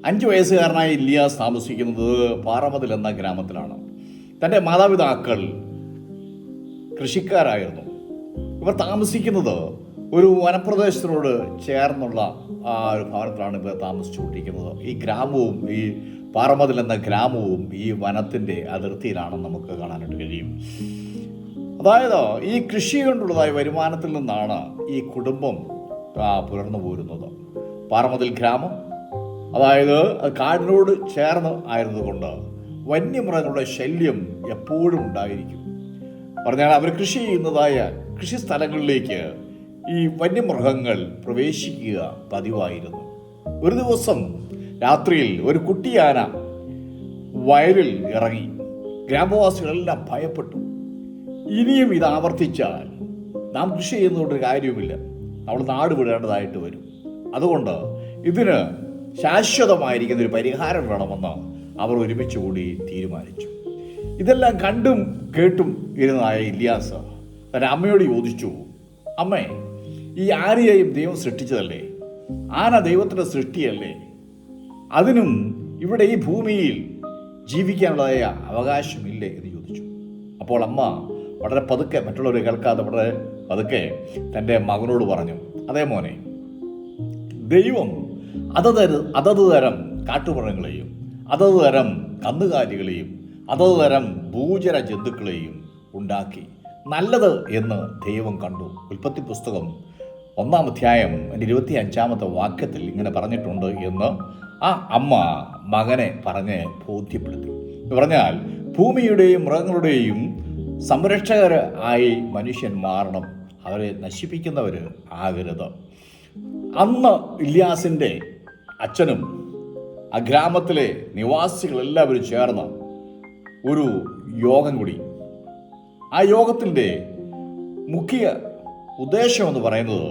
5 വയസ്സുകാരനായ ഇല്യാസ് താമസിക്കുന്നത് പാറമതിൽ എന്ന ഗ്രാമത്തിലാണ്. തൻ്റെ മാതാപിതാക്കൾ കൃഷിക്കാരായിരുന്നു. ഇവർ താമസിക്കുന്നത് ഒരു വനപ്രദേശത്തിനോട് ചേർന്നുള്ള ഒരു ഭവനത്തിലാണ് ഇവർ താമസിച്ചുകൊണ്ടിരിക്കുന്നത്. ഈ ഗ്രാമവും ഈ പാറമതിൽ എന്ന ഗ്രാമവും ഈ വനത്തിൻ്റെ അതിർത്തിയിലാണെന്ന് നമുക്ക് കാണാനായിട്ട് കഴിയും. അതായത് ഈ കൃഷി കൊണ്ടുള്ളതായ വരുമാനത്തിൽ നിന്നാണ് ഈ കുടുംബം പുലർന്നു പോരുന്നത്. പാറമതിൽ ഗ്രാമം അതായത് കാടിനോട് ചേർന്ന് ആയിരുന്നതുകൊണ്ട് വന്യമൃഗങ്ങളുടെ ശല്യം എപ്പോഴും ഉണ്ടായിരിക്കും. പറഞ്ഞാൽ അവർ കൃഷി ചെയ്യുന്നതായ കൃഷി സ്ഥലങ്ങളിലേക്ക് ഈ വന്യമൃഗങ്ങൾ പ്രവേശിക്കുക പതിവായിരുന്നു. ഒരു ദിവസം രാത്രിയിൽ ഒരു കുട്ടിയാന വയലിൽ ഇറങ്ങി. ഗ്രാമവാസികളെല്ലാം ഭയപ്പെട്ടു. ഇനിയും ഇത് ആവർത്തിച്ചാൽ നാം കൃഷി ചെയ്യുന്നതുകൊണ്ട് കാര്യവുമില്ല, നമ്മൾ നാട് വിടേണ്ടതായിട്ട് വരും. അതുകൊണ്ട് ഇതിന് ശാശ്വതമായിരിക്കുന്ന ഒരു പരിഹാരം വേണമെന്ന് അവർ ഒരുമിച്ച് കൂടി തീരുമാനിച്ചു. ഇതെല്ലാം കണ്ടും കേട്ടും ഇരുന്നതായ ഇല്യാസ് തൻ്റെ അമ്മയോട് ചോദിച്ചു, അമ്മേ, ഈ ആനയെയും ദൈവം സൃഷ്ടിച്ചതല്ലേ? ആന ദൈവത്തിൻ്റെ സൃഷ്ടിയല്ലേ? അതിനും ഇവിടെ ഈ ഭൂമിയിൽ ജീവിക്കാനുള്ളതായ അവകാശമില്ലേ എന്ന് ചോദിച്ചു. അപ്പോൾ അമ്മ വളരെ പതുക്കെ, മറ്റുള്ളവർ കേൾക്കാതെ വളരെ പതുക്കെ തൻ്റെ മകനോട് പറഞ്ഞു, അതേ മോനെ, ദൈവം അതത് തരം കാട്ടുമൃഗങ്ങളെയും അതത് തരം കന്നുകാലികളെയും അതത് തരം ഭൂചര ജന്തുക്കളെയും ഉണ്ടാക്കി. നല്ലത് എന്ന് ദൈവം കണ്ടു. ഉൽപ്പത്തി പുസ്തകം 1-ാം അധ്യായം 25-ാമത്തെ വാക്യത്തിൽ ഇങ്ങനെ പറഞ്ഞിട്ടുണ്ട് എന്ന് ആ അമ്മ മകനെ പറഞ്ഞ് ബോധ്യപ്പെടുത്തി. പറഞ്ഞാൽ ഭൂമിയുടെയും മൃഗങ്ങളുടെയും സംരക്ഷകർ ആയി മനുഷ്യൻ മാറണം, അവരെ നശിപ്പിക്കുന്നവർ ആകരുത്. അന്ന് ഇല്യാസിൻ്റെ അച്ഛനും ആ ഗ്രാമത്തിലെ നിവാസികളെല്ലാവരും ചേർന്ന് ഒരു യോഗം കൂടി. ആ യോഗത്തിൻ്റെ മുഖ്യ ഉദ്ദേശം എന്ന് പറയുന്നത്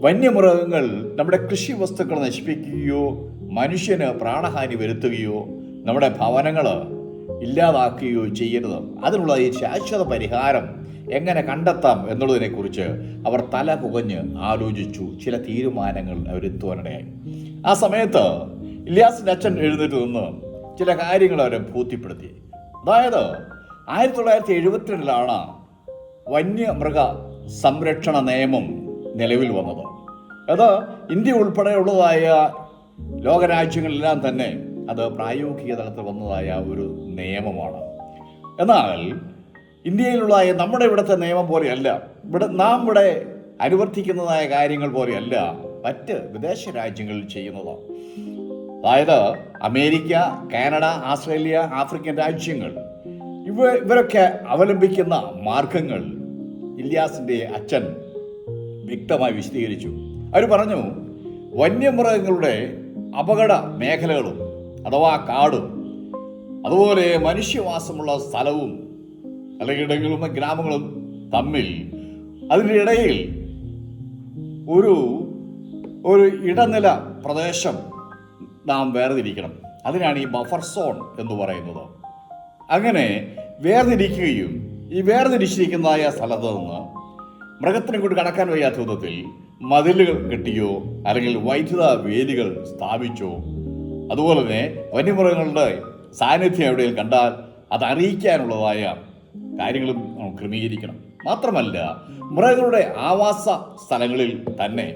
വന്യമൃഗങ്ങൾ നമ്മുടെ കൃഷി വസ്തുക്കൾ നശിപ്പിക്കുകയോ മനുഷ്യന് പ്രാണഹാനി വരുത്തുകയോ നമ്മുടെ ഭവനങ്ങൾ ഇല്ലാതാക്കുകയോ ചെയ്യരുത്. അതിനുള്ള ഈ ശാശ്വത പരിഹാരം എങ്ങനെ കണ്ടെത്താം എന്നുള്ളതിനെക്കുറിച്ച് അവർ തല പുകഞ്ഞ് ആലോചിച്ചു. ചില തീരുമാനങ്ങൾ അവരെത്തുവാനിടയായി. ആ സമയത്ത് ഇല്യാസിൻ്റെ അച്ഛൻ എഴുന്നേറ്റ് നിന്ന് ചില കാര്യങ്ങൾ അവരെ ബോധ്യപ്പെടുത്തി. അതായത് 1972 വന്യമൃഗ സംരക്ഷണ നിയമം നിലവിൽ വന്നത്. അത് ഇന്ത്യ ഉൾപ്പെടെയുള്ളതായ ലോകരാജ്യങ്ങളെല്ലാം തന്നെ അത് പ്രായോഗിക തലത്തിൽ വന്നതായ ഒരു നിയമമാണ്. എന്നാൽ ഇന്ത്യയിലുള്ള നമ്മുടെ ഇവിടുത്തെ നിയമം പോലെയല്ല, നാം ഇവിടെ അനുവർത്തിക്കുന്നതായ കാര്യങ്ങൾ പോലെയല്ല മറ്റ് വിദേശ രാജ്യങ്ങളിൽ ചെയ്യുന്നത്. അതായത് അമേരിക്ക, കാനഡ, ഓസ്ട്രേലിയ, ആഫ്രിക്കൻ രാജ്യങ്ങൾ ഇവരൊക്കെ അവലംബിക്കുന്ന മാർഗങ്ങൾ ഇല്യാസിൻ്റെ അച്ഛൻ വ്യക്തമായി വിശദീകരിച്ചു. അവർ പറഞ്ഞു, വന്യമൃഗങ്ങളുടെ അപകട മേഖലകളും അഥവാ കാടും അതുപോലെ മനുഷ്യവാസമുള്ള സ്ഥലവും അല്ലെങ്കിൽ ഇടങ്ങളും ഗ്രാമങ്ങളും തമ്മിൽ അതിൻ്റെ ഇടയിൽ ഒരു ഇടനില പ്രദേശം നാം വേർതിരിക്കണം. അതിനാണ് ഈ ബഫർ സോൺ എന്ന് പറയുന്നത്. അങ്ങനെ വേർതിരിക്കുകയും ഈ വേർതിരിച്ചിരിക്കുന്നതായ സ്ഥലത്ത് നിന്ന് മൃഗത്തിനെ കൊണ്ട് കടക്കാൻ വയ്യാത്ത വിധത്തിൽ മതിലുകൾ കെട്ടിയോ അല്ലെങ്കിൽ വൈദ്യുത വേലികൾ സ്ഥാപിച്ചോ, അതുപോലെ തന്നെ വന്യമൃഗങ്ങളുടെ സാന്നിധ്യം എവിടെയും കണ്ടാൽ അത് അറിയിക്കാനുള്ളതായ കാര്യങ്ങളും ക്രമീകരിക്കണം. മാത്രമല്ല, മൃഗങ്ങളുടെ ആവാസ സ്ഥലങ്ങളിൽ തന്നെ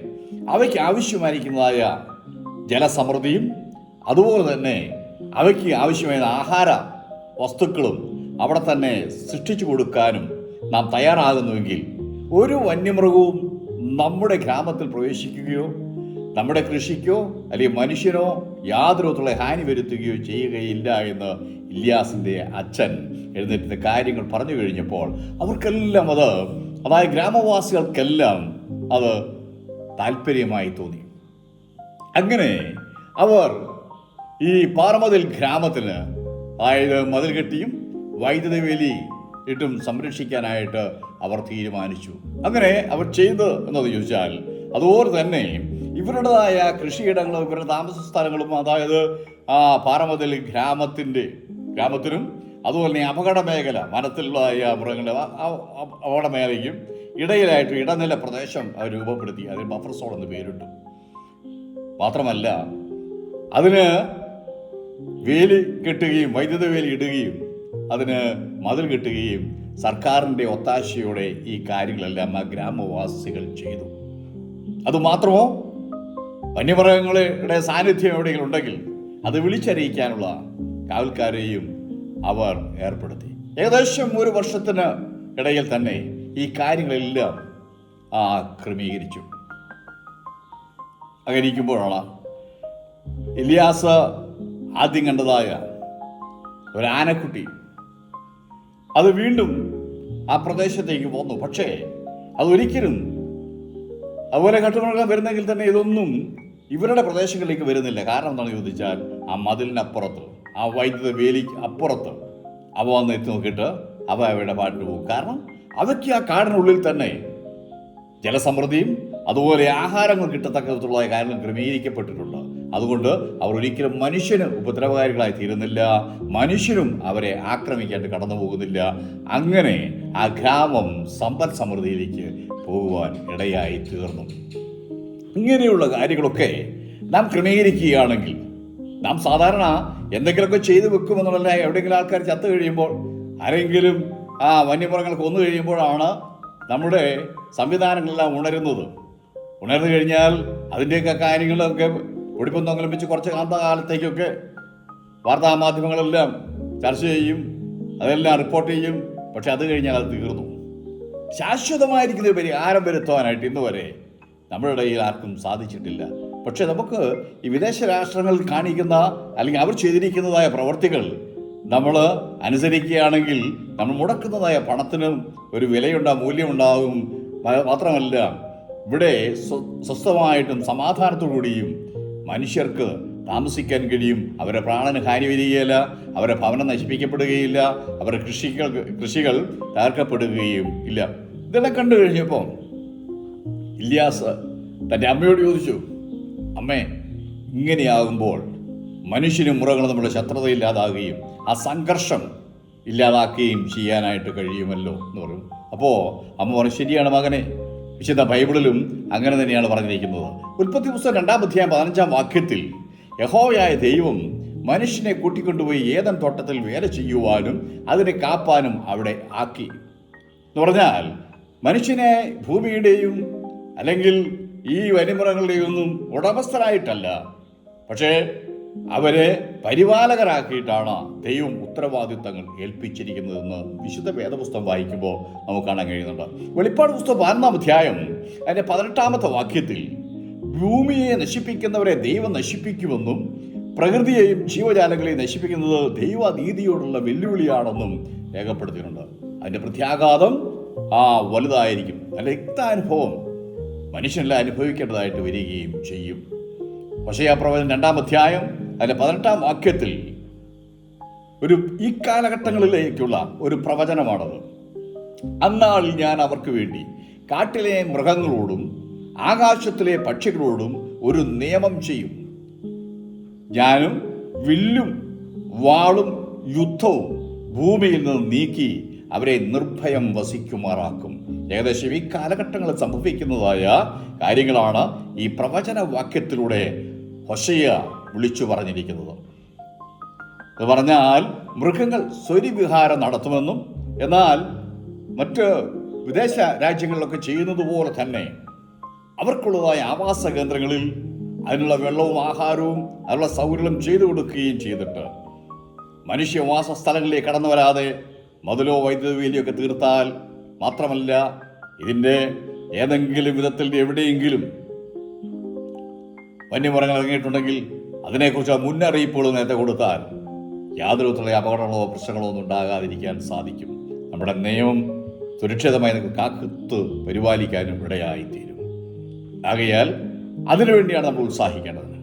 അവയ്ക്ക് ആവശ്യമായിരിക്കുന്നതായ ജലസമൃദ്ധിയും അതുപോലെ തന്നെ അവയ്ക്ക് ആവശ്യമായ ആഹാര വസ്തുക്കളും അവിടെ തന്നെ സൃഷ്ടിച്ചു കൊടുക്കാനും നാം തയ്യാറാകുന്നുവെങ്കിൽ ഒരു വന്യമൃഗവും നമ്മുടെ ഗ്രാമത്തിൽ പ്രവേശിക്കുകയോ നമ്മുടെ കൃഷിക്കോ അല്ലെങ്കിൽ മനുഷ്യനോ യാതൊരു വിധത്തിലുള്ള ഹാനി വരുത്തുകയോ ചെയ്യുകയില്ല എന്ന് ഇല്യാസിൻ്റെ അച്ഛൻ എഴുന്നേറ്റ് കാര്യങ്ങൾ പറഞ്ഞു കഴിഞ്ഞപ്പോൾ അവർക്കെല്ലാം അതായത് ഗ്രാമവാസികൾക്കെല്ലാം അത് താല്പര്യമായി തോന്നി. അങ്ങനെ അവർ ഈ പാറമതിൽ ഗ്രാമത്തിന് അതായത് മതിൽ കെട്ടിയും വൈദ്യുത വേലി ഇട്ടും സംരക്ഷിക്കാനായിട്ട് അവർ തീരുമാനിച്ചു. അങ്ങനെ അവർ ചെയ്ത് എന്നത് ചോദിച്ചാൽ അതുപോലെ തന്നെ ഇവരുടേതായ കൃഷിയിടങ്ങളും ഇവരുടെ താമസ സ്ഥലങ്ങളും അതായത് ആ പാറമതിൽ ഗ്രാമത്തിനും അതുപോലെ തന്നെ അപകട മേഖല വനത്തിലുള്ളതായ മൃഗങ്ങളുടെ അപകട മേഖലയ്ക്കും ഇടയിലായിട്ട് ഇടനില പ്രദേശം അവർ രൂപപ്പെടുത്തി. അതിന് ബഫർ സോൺ എന്ന് പേരിട്ടു. മാത്രമല്ല അതിന് വേലി കെട്ടുകയും വൈദ്യുത വേലി ഇടുകയും അതിന് മതിൽ കെട്ടുകയും സർക്കാരിൻ്റെ ഒത്താശയോടെ ഈ കാര്യങ്ങളെല്ലാം ആ ഗ്രാമവാസികൾ ചെയ്തു. അതുമാത്രമോ, വന്യമൃഗങ്ങളുടെ സാന്നിധ്യം എവിടെയെങ്കിലും ഉണ്ടെങ്കിൽ അത് വിളിച്ചറിയിക്കാനുള്ള കാവൽക്കാരെയും അവർ ഏർപ്പെടുത്തി. ഏകദേശം 1 വർഷത്തിന് ഇടയിൽ തന്നെ ഈ കാര്യങ്ങളെല്ലാം ക്രമീകരിച്ചു. അങ്ങനെ ഇരിക്കുമ്പോഴാണ് ഇലിയാസ് ആദ്യം കണ്ടതായ ഒരു ആനക്കുട്ടി അത് വീണ്ടും ആ പ്രദേശത്തേക്ക് പോന്നു. പക്ഷേ അതൊരിക്കലും അതുപോലെ കാട്ടുമൃഗം വരുന്നെങ്കിൽ തന്നെ ഇതൊന്നും ഇവരുടെ പ്രദേശങ്ങളിലേക്ക് വരുന്നില്ല. കാരണം എന്താണെന്ന് ചോദിച്ചാൽ ആ മതിലിനപ്പുറത്ത്, ആ വൈദ്യുത വേലിക്ക് അപ്പുറത്ത് അവ വന്ന് എത്തി നോക്കിയിട്ട് അവ അവയുടെ പാട്ടിന് പോകും. കാരണം അവയ്ക്ക് ആ കാടിനുള്ളിൽ തന്നെ ജലസമൃദ്ധിയും അതുപോലെ ആഹാരങ്ങൾ കിട്ടത്തക്ക വിധത്തിലുള്ള കാര്യങ്ങൾ ക്രമീകരിക്കപ്പെട്ടിട്ടുണ്ട്. അതുകൊണ്ട് അവർ ഒരിക്കലും മനുഷ്യന് ഉപദ്രവകാരികളായി തീരുന്നില്ല, മനുഷ്യരും അവരെ ആക്രമിക്കാണ്ട് കടന്നു പോകുന്നില്ല. അങ്ങനെ ആ ഗ്രാമം സമ്പദ് സമൃദ്ധിയിലേക്ക് പോകുവാൻ ഇടയായി തീർന്നു. ഇങ്ങനെയുള്ള കാര്യങ്ങളൊക്കെ നാം ക്രമീകരിക്കുകയാണെങ്കിൽ, നാം സാധാരണ എന്തെങ്കിലുമൊക്കെ ചെയ്തു വെക്കുമെന്നുള്ള, എവിടെയെങ്കിലും ആൾക്കാർ ചത്തു കഴിയുമ്പോൾ, ആരെങ്കിലും വന്യമൃഗങ്ങൾ കൊന്നു കഴിയുമ്പോഴാണ് നമ്മുടെ സംവിധാനങ്ങളെല്ലാം ഉണർന്നു കഴിഞ്ഞാൽ അതിൻ്റെയൊക്കെ കാര്യങ്ങളൊക്കെ പൊടിപ്പൊന്നെങ്കിലും വെച്ച് കുറച്ച് കാലത്തേക്കൊക്കെ വാർത്താമാധ്യമങ്ങളെല്ലാം ചർച്ച ചെയ്യും, അതെല്ലാം റിപ്പോർട്ട് ചെയ്യും. പക്ഷെ അത് കഴിഞ്ഞാൽ അത് തീർന്നു. ശാശ്വതമായിരിക്കുന്ന ഒരു പരിഹാരം വരുത്തുവാനായിട്ട് ഇന്ന് വരെ നമ്മുടെ ഇടയിൽ ആർക്കും സാധിച്ചിട്ടില്ല. പക്ഷെ നമുക്ക് ഈ വിദേശ രാഷ്ട്രങ്ങളിൽ കാണിക്കുന്ന അല്ലെങ്കിൽ അവർ ചെയ്തിരിക്കുന്നതായ പ്രവർത്തികൾ നമ്മൾ അനുസരിക്കുകയാണെങ്കിൽ നമ്മൾ മുടക്കുന്നതായ പണത്തിനും ഒരു മൂല്യമുണ്ടാകും. മാത്രമല്ല, ഇവിടെ സ്വസ്ഥമായിട്ടും സമാധാനത്തോടുകൂടിയും മനുഷ്യർക്ക് താമസിക്കാൻ കഴിയും. അവരുടെ പ്രാണന് ഹാനി വരികയില്ല, അവരുടെ ഭവനം നശിപ്പിക്കപ്പെടുകയില്ല, അവരുടെ കൃഷികൾ തകർക്കപ്പെടുകയും ഇല്ല. ഇതെല്ലാം കണ്ടു കഴിഞ്ഞപ്പോൾ ഇല്യാസ് തൻ്റെ അമ്മയോട് ചോദിച്ചു, അമ്മേ, ഇങ്ങനെയാകുമ്പോൾ മനുഷ്യനും മൃഗങ്ങളും നമ്മുടെ ശത്രുത ഇല്ലാതാകുകയും ആ സംഘർഷം ഇല്ലാതാക്കുകയും ചെയ്യാനായിട്ട് കഴിയുമല്ലോ എന്ന് പറയും. അപ്പോൾ അമ്മ പറഞ്ഞു, ശരിയാണ് മകനെ, വിശുദ്ധ ബൈബിളിലും അങ്ങനെ തന്നെയാണ് പറഞ്ഞിരിക്കുന്നത്. ഉൽപ്പത്തി പുസ്തകം 2-ാം അധ്യായം 15-ാം വാക്യത്തിൽ യഹോവയായ ദൈവം മനുഷ്യനെ കൂട്ടിക്കൊണ്ടുപോയി ഏദൻ തോട്ടത്തിൽ വേല ചെയ്യുവാനും അതിനെ കാപ്പാനും അവിടെ ആക്കി എന്ന് പറഞ്ഞാൽ, മനുഷ്യനെ ഭൂമിയുടെയും അല്ലെങ്കിൽ ഈ വന്യമൃഗങ്ങളുടെയും ഒന്നും ഉടമസ്ഥരായിട്ടല്ല, പക്ഷേ അവരെ പരിപാലകരാക്കിയിട്ടാണ് ദൈവം ഉത്തരവാദിത്തങ്ങൾ ഏൽപ്പിച്ചിരിക്കുന്നതെന്ന് വിശുദ്ധ വേദപുസ്തകം വായിക്കുമ്പോൾ നമുക്ക് കാണാൻ കഴിയുന്നുണ്ട്. വെളിപ്പാട് പുസ്തകം 12-ാം അധ്യായം അതിൻ്റെ 18-ാമത്തെ വാക്യത്തിൽ ഭൂമിയെ നശിപ്പിക്കുന്നവരെ ദൈവം നശിപ്പിക്കുമെന്നും പ്രകൃതിയെയും ജീവജാലങ്ങളെയും നശിപ്പിക്കുന്നത് ദൈവനീതിയോടുള്ള വെല്ലുവിളിയാണെന്നും രേഖപ്പെടുത്തിയിട്ടുണ്ട്. അതിൻ്റെ പ്രത്യാഘാതം വലുതായിരിക്കും. അതിൻ്റെ രക്താനുഭവം മനുഷ്യനെല്ലാം അനുഭവിക്കേണ്ടതായിട്ട് വരികയും ചെയ്യും. ഹോശേയ-പ്രവചനം 2-ാം അധ്യായം അതിൻ്റെ 18-ാം വാക്യത്തിൽ ഈ കാലഘട്ടങ്ങളിലേക്കുള്ള ഒരു പ്രവചനമാണത്. അന്നാളിൽ ഞാൻ അവർക്ക് വേണ്ടി കാട്ടിലെ മൃഗങ്ങളോടും ആകാശത്തിലെ പക്ഷികളോടും ഒരു നിയമം ചെയ്യും. ഞാനും വില്ലും വാളും യുദ്ധവും ഭൂമിയിൽ നിന്ന് നീക്കി അവരെ നിർഭയം വസിക്കുമാറാക്കും. ഏകദേശം ഈ കാലഘട്ടങ്ങളിൽ സംഭവിക്കുന്നതായ കാര്യങ്ങളാണ് ഈ പ്രവചന വാക്യത്തിലൂടെ ഹോശേയ വിളിച്ചു പറഞ്ഞിരിക്കുന്നത്. എന്ന് പറഞ്ഞാൽ, മൃഗങ്ങൾ സ്വരിവിഹാരം നടത്തുമെന്നും എന്നാൽ മറ്റ് വിദേശ രാജ്യങ്ങളിലൊക്കെ ചെയ്യുന്നത് പോലെ തന്നെ അവർക്കുള്ളതായ ആവാസ കേന്ദ്രങ്ങളിൽ അതിനുള്ള വെള്ളവും ആഹാരവും അതിനുള്ള സൗകര്യം ചെയ്തു കൊടുക്കുകയും ചെയ്തിട്ട് മനുഷ്യവാസ സ്ഥലങ്ങളിലേക്ക് കടന്നു വരാതെ മതിലോ വൈദ്യുത വേലിയൊക്കെ തീർത്താൽ മാത്രമല്ല, ഇതിൻ്റെ ഏതെങ്കിലും വിധത്തിൽ എവിടെയെങ്കിലും വന്യമൃഗങ്ങൾ ഇറങ്ങിയിട്ടുണ്ടെങ്കിൽ അതിനെക്കുറിച്ച് മുന്നറിയിപ്പുകൾ നേരത്തെ കൊടുത്താൽ യാതൊരു വിധത്തിലുള്ള അപകടങ്ങളോ പ്രശ്നങ്ങളോ ഒന്നും ഉണ്ടാകാതിരിക്കാൻ സാധിക്കും. നമ്മുടെ നിയമം സുരക്ഷിതമായി കാത്ത് പരിപാലിക്കാനും ഇടയായിത്തീരും. ആകയാൽ അതിനുവേണ്ടിയാണ് നമ്മൾ ഉത്സാഹിക്കേണ്ടത്.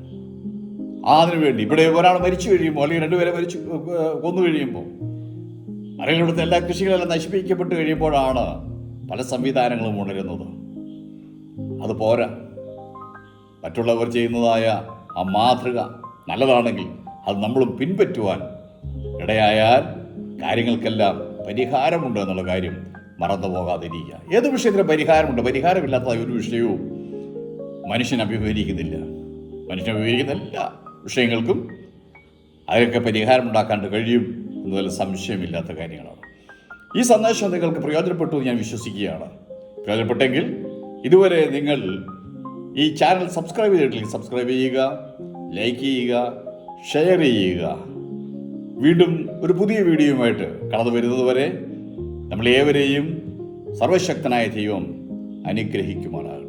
അതിനുവേണ്ടി ഇവിടെ ഒരാൾ മരിച്ചു കഴിയുമ്പോൾ അല്ലെങ്കിൽ 2 പേരെ കൊന്നു കഴിയുമ്പോൾ അല്ലെങ്കിൽ ഇവിടുത്തെ എല്ലാ കൃഷികളെല്ലാം നശിപ്പിക്കപ്പെട്ട് കഴിയുമ്പോഴാണ് പല സംവിധാനങ്ങളും ഉണരുന്നത്. അത് പോരാ, മറ്റുള്ളവർ ചെയ്യുന്നതായ ആ മാതൃക നല്ലതാണെങ്കിൽ അത് നമ്മളും പിൻപറ്റുവാൻ ഇടയായാൽ കാര്യങ്ങൾക്കെല്ലാം പരിഹാരമുണ്ട് എന്നുള്ള കാര്യം മറന്നു പോകാതിരിക്കുക. ഏത് വിഷയത്തിനും പരിഹാരമുണ്ട്. പരിഹാരമില്ലാത്ത ഒരു വിഷയവും മനുഷ്യൻ അഭിമുഖീകരിക്കുന്നില്ല. വിഷയങ്ങൾക്കും അതിനൊക്കെ പരിഹാരമുണ്ടാക്കാൻ കഴിയും എന്നതിൽ സംശയമില്ലാത്ത കാര്യങ്ങളാണ്. ഈ സന്ദേശം നിങ്ങൾക്ക് പ്രയോജനപ്പെട്ടു എന്ന് ഞാൻ വിശ്വസിക്കുകയാണ്. പ്രയോജനപ്പെട്ടെങ്കിൽ ഇതുവരെ നിങ്ങൾ ഈ ചാനൽ സബ്സ്ക്രൈബ് ചെയ്തിട്ടില്ലെങ്കിൽ സബ്സ്ക്രൈബ് ചെയ്യുക, ലൈക്ക് ചെയ്യുക, ഷെയർ ചെയ്യുക. വീണ്ടും ഒരു പുതിയ വീഡിയോയുമായിട്ട് കടന്നു വരുന്നതുവരെ നമ്മളേവരെയും സർവശക്തനായ ദൈവം അനുഗ്രഹിക്കുമാറാകട്ടെ.